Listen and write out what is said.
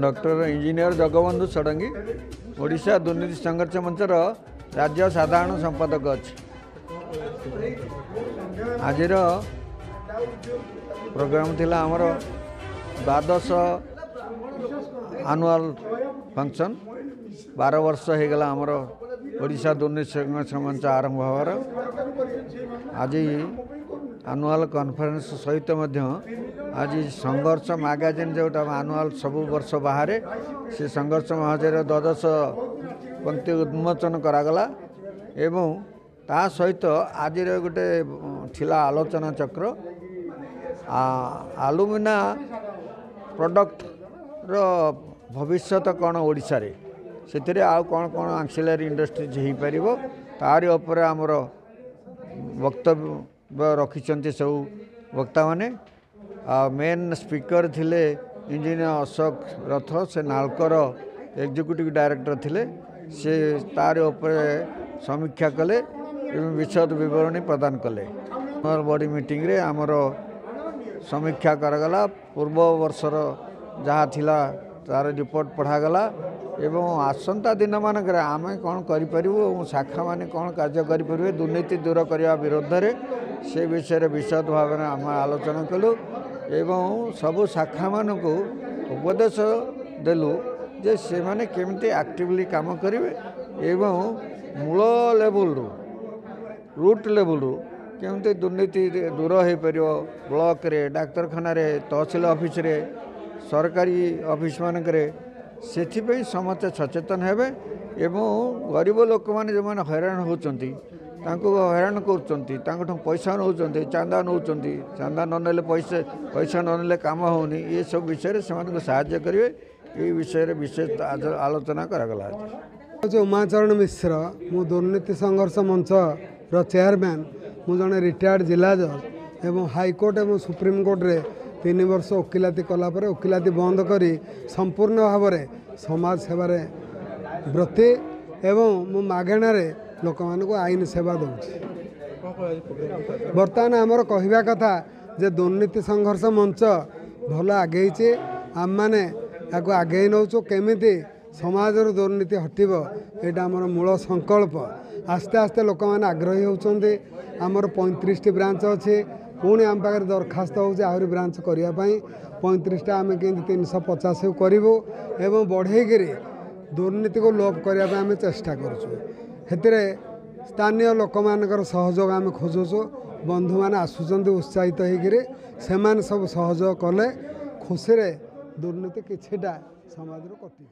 Doctor engineer Jagbandhu Sarangi Odisha दुर्नीति संघर्ष मंचर राज्य साधारण संपादक अच्छे आज प्रोग्राम थिला आमर द्वादश आनुआल फंक्शन 12 वर्ष हो गला आमर ओडिशा दुर्नीति संघर्ष मंच आरंभ हबार आज आनुआल कॉन्फ्रेंस सहित आज संघर्ष मैगजीन जोटा आनुआल सब वर्ष बाहर से संघर्ष महाजर द्वादश पंक्ति उन्मोचन करागला एवं ता सहित आज गोटे थिला आलोचना चक्र आलुमिना प्रोडक्ट रो भविष्यत कौन ओडिशा रे से आउ कौन कौन आक्सिलरी इंडस्ट्रीज हो पार तारि उपर आमर वक्तव्य रखिंट सब वक्ता माने मेन स्पीकर थिले इंजीनियर अशोक रथ से नालकर एग्जीक्यूटिव डायरेक्टर थिले से तार उपर समीक्षा कले एवं विशद विवरणी प्रदान कले बॉडी मीटिंग रे आमर समीक्षा करागला पूर्व वर्षर जहाँ थिला तार रिपोर्ट पढ़ागला एवं आसंता दिन मानक आम कौन करूँ शाखा माने कौन कार्य करें दुर्नीति दूर करने विरोध में से विषय विशद भाव में आम आलोचना कलु एवं सबु शाखा मानक उपदेश देलु जे से माने केमती एक्टिवली काम करेंगे एवं मूल लेवल रूट लेवल केमती दुर्नीति दूर हो पार ब्लॉक रे डाक्तरखाना रे तहसील ऑफिस रे सरकारी ऑफिस मानक से समस्ते सचेतन हेबे एवं गरीब लोक मैंने जो मैंने हैरान होती हैरान कर पैसा नौ चांदा नौ चांदा ननेले पैसा ननेले काम होनी ये सब विषय से साहाय्य करेंगे ये विषय विशेष आलोचना करागला। उमाचरण मिश्र मु दुर्नीति संघर्ष मंच रो चेयरमैन मु जने रिटायर्ड जिला जज एवं हाईकोर्ट एवं सुप्रीम कोर्ट रे 3 वर्ष वकिलाती कलापर वकिलाती बंद करी संपूर्ण भाव में समाज सेवार व्रती एवं मु मागणार लोक मानक आईन सेवा दूसरी बर्तमान आमर कहवा कथा जे दुर्नीति संघर्ष मंच भल आगे आम मैंने आगे नौ केमी समाज दुर्नीति हटब यहाँ आमर मूल संकल्प आस्ते आस्ते लोक मैंने आग्रही होती आमर 35टी ब्रांच अच्छे पुणी आम पाखे दरखास्त होहरी ब्रांच करने 35टा आम कि 350 करूँ एवं बढ़ेक दुर्नीति को लोप करने आम चेष्टा करें स्थानीय लोक मान सहयोग आम खोजुचु बंधु मैंने आसुँच उत्साहित होकर सब सहयोग कले खुशी दुर्नीति किछिटा समाज कटि।